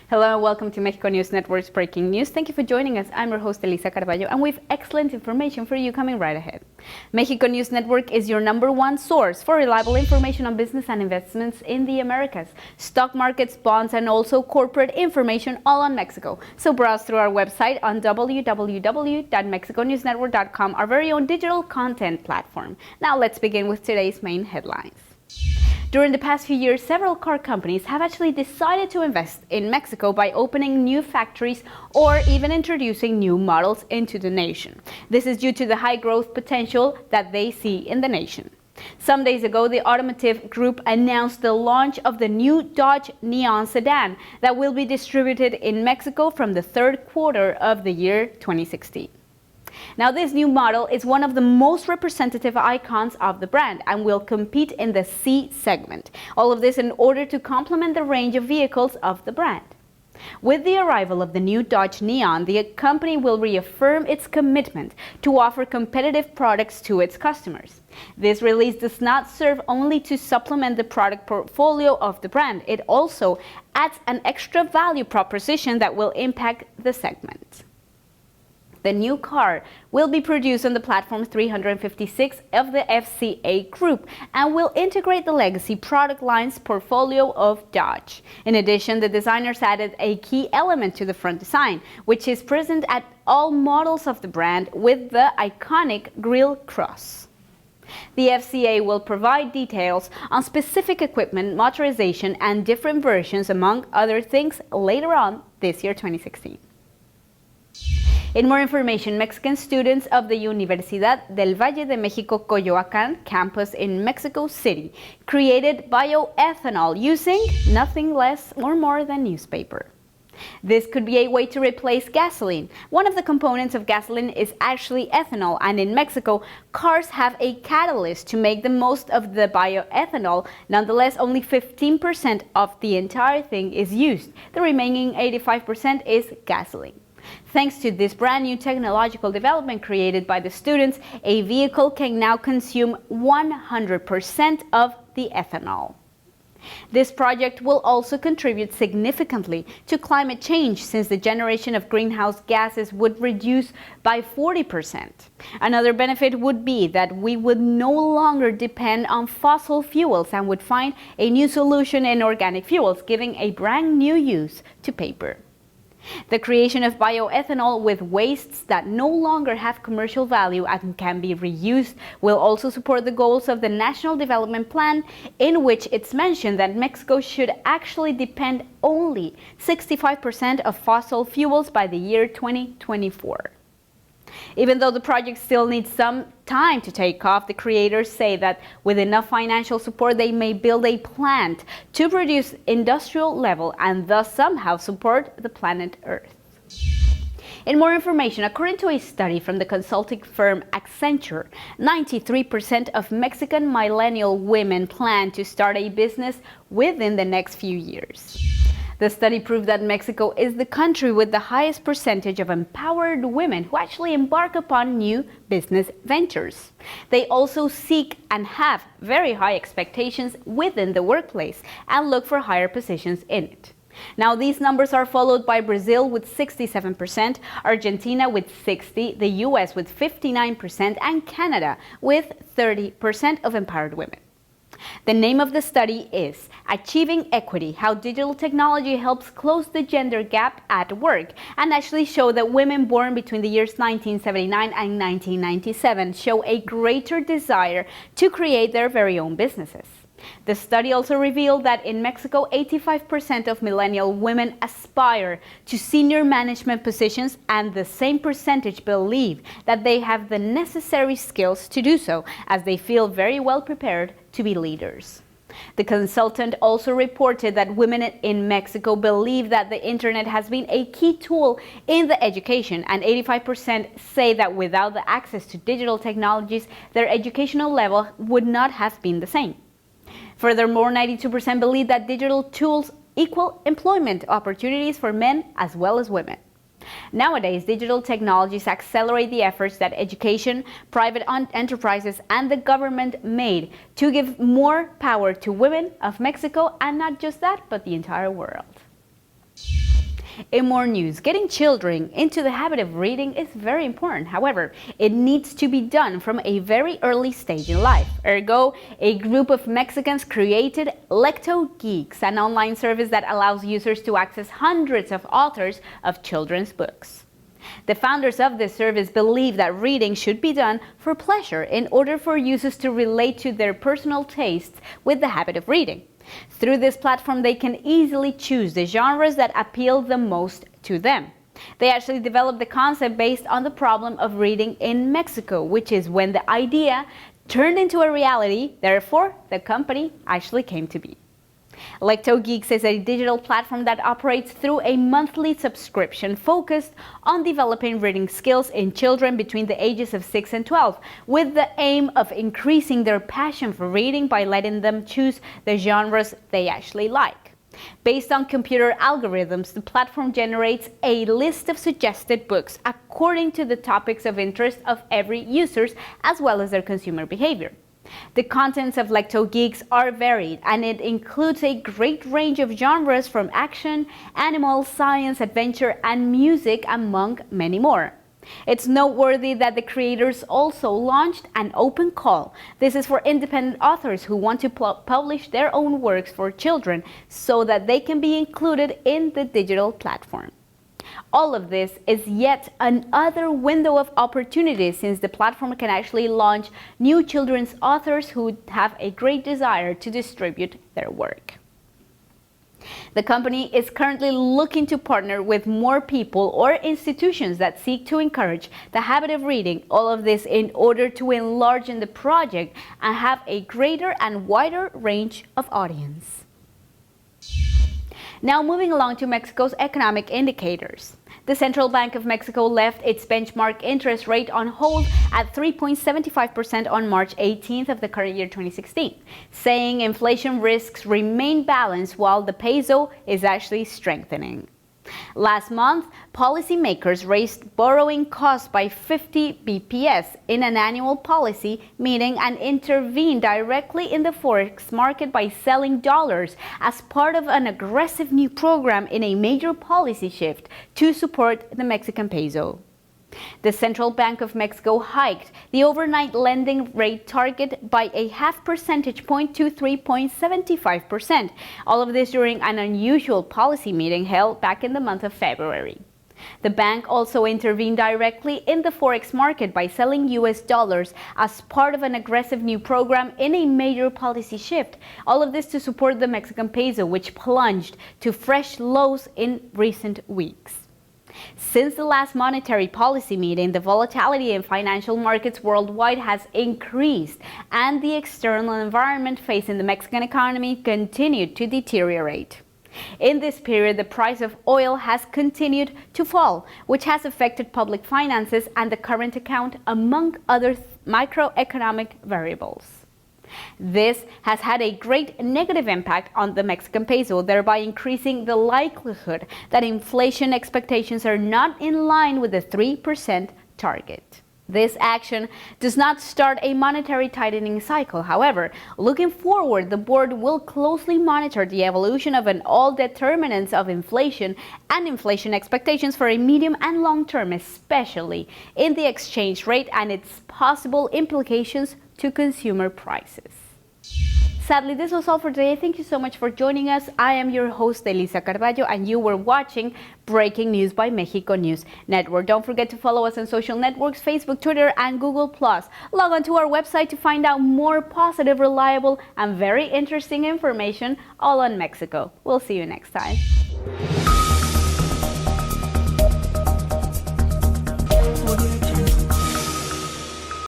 Hello and welcome to Mexico News Network's Breaking News. Thank you for joining us. I'm your host, Elisa Carballo, and we have excellent information for you coming right ahead. Mexico News Network is your #1 source for reliable information on business and investments in the Americas, stock markets, bonds, and also corporate information all on Mexico. So browse through our website on www.mexiconewsnetwork.com, our very own digital content platform. Now let's begin with today's main headlines. During the past few years, several car companies have actually decided to invest in Mexico by opening new factories or even introducing new models into the nation. This is due to the high growth potential that they see in the nation. Some days ago, the automotive group announced the launch of the new Dodge Neon sedan that will be distributed in Mexico from the third quarter of the year 2016. Now, this new model is one of the most representative icons of the brand and will compete in the C segment. All of this in order to complement the range of vehicles of the brand. With the arrival of the new Dodge Neon, the company will reaffirm its commitment to offer competitive products to its customers. This release does not serve only to supplement the product portfolio of the brand, it also adds an extra value proposition that will impact the segment. The new car will be produced on the platform 356 of the FCA group and will integrate the legacy product line's portfolio of Dodge. In addition, the designers added a key element to the front design, which is present at all models of the brand with the iconic grille cross. The FCA will provide details on specific equipment, motorization, and different versions, among other things, later on this year, 2016. In more information, Mexican students of the Universidad del Valle de Mexico Coyoacán campus in Mexico City created bioethanol using nothing less or more than newspaper. This could be a way to replace gasoline. One of the components of gasoline is actually ethanol, and in Mexico, cars have a catalyst to make the most of the bioethanol. Nonetheless, only 15% of the entire thing is used. The remaining 85% is gasoline. Thanks to this brand new technological development created by the students, a vehicle can now consume 100% of the ethanol. This project will also contribute significantly to climate change, since the generation of greenhouse gases would reduce by 40%. Another benefit would be that we would no longer depend on fossil fuels and would find a new solution in organic fuels, giving a brand new use to paper. The creation of bioethanol with wastes that no longer have commercial value and can be reused will also support the goals of the National Development Plan, in which it's mentioned that Mexico should actually depend only 65% of fossil fuels by the year 2024. Even though the project still needs some time to take off, the creators say that with enough financial support, they may build a plant to produce industrial level and thus somehow support the planet Earth. In more information, according to a study from the consulting firm Accenture, 93% of Mexican millennial women plan to start a business within the next few years. The study proved that Mexico is the country with the highest percentage of empowered women who actually embark upon new business ventures. They also seek and have very high expectations within the workplace and look for higher positions in it. Now, these numbers are followed by Brazil with 67%, Argentina with 60%, the US with 59%, and Canada with 30% of empowered women. The name of the study is Achieving Equity: How Digital Technology Helps Close the Gender Gap at Work, and actually show that women born between the years 1979 and 1997 show a greater desire to create their very own businesses. The study also revealed that in Mexico, 85% of millennial women aspire to senior management positions, and the same percentage believe that they have the necessary skills to do so, as they feel very well prepared to be leaders. The consultant also reported that women in Mexico believe that the internet has been a key tool in the education, and 85% say that without the access to digital technologies, their educational level would not have been the same. Furthermore, 92% believe that digital tools equal employment opportunities for men as well as women. Nowadays, digital technologies accelerate the efforts that education, private enterprises, and the government made to give more power to women of Mexico, and not just that, but the entire world. In more news, getting children into the habit of reading is very important. However, it needs to be done from a very early stage in life. Ergo, a group of Mexicans created Lecto Geeks, an online service that allows users to access hundreds of authors of children's books. The founders of this service believe that reading should be done for pleasure in order for users to relate to their personal tastes with the habit of reading. Through this platform, they can easily choose the genres that appeal the most to them. They actually developed the concept based on the problem of reading in Mexico, which is when the idea turned into a reality. Therefore, the company actually came to be. Lecto Geeks is a digital platform that operates through a monthly subscription focused on developing reading skills in children between the ages of 6 and 12, with the aim of increasing their passion for reading by letting them choose the genres they actually like. Based on computer algorithms, the platform generates a list of suggested books according to the topics of interest of every user, as well as their consumer behavior. The contents of Lecto Geeks are varied, and it includes a great range of genres from action, animal, science, adventure, and music, among many more. It's noteworthy that the creators also launched an open call. This is for independent authors who want to publish their own works for children so that they can be included in the digital platform. All of this is yet another window of opportunity, since the platform can actually launch new children's authors who have a great desire to distribute their work. The company is currently looking to partner with more people or institutions that seek to encourage the habit of reading, all of this in order to enlarge the project and have a greater and wider range of audience. Now moving along to Mexico's economic indicators. The Central Bank of Mexico left its benchmark interest rate on hold at 3.75% on March 18th of the current year 2016, saying inflation risks remain balanced while the peso is actually strengthening. Last month, policymakers raised borrowing costs by 50 bps in an annual policy meeting and intervened directly in the forex market by selling dollars as part of an aggressive new program in a major policy shift to support the Mexican peso. The Central Bank of Mexico hiked the overnight lending rate target by a half percentage point to 3.75%. All of this during an unusual policy meeting held back in the month of February. The bank also intervened directly in the forex market by selling US dollars as part of an aggressive new program in a major policy shift. All of this to support the Mexican peso, which plunged to fresh lows in recent weeks. Since the last monetary policy meeting, the volatility in financial markets worldwide has increased, and the external environment facing the Mexican economy continued to deteriorate. In this period, the price of oil has continued to fall, which has affected public finances and the current account, among other microeconomic variables. This has had a great negative impact on the Mexican peso, thereby increasing the likelihood that inflation expectations are not in line with the 3% target. This action does not start a monetary tightening cycle. However, looking forward, the board will closely monitor the evolution of all determinants of inflation and inflation expectations for a medium and long term, especially in the exchange rate and its possible implications to consumer prices. Sadly, this was all for today. Thank you so much for joining us. I am your host, Elisa Carballo, and you were watching Breaking News by Mexico News Network. Don't forget to follow us on social networks, Facebook, Twitter, and Google+. Log on to our website to find out more positive, reliable, and very interesting information all on Mexico. We'll see you next time.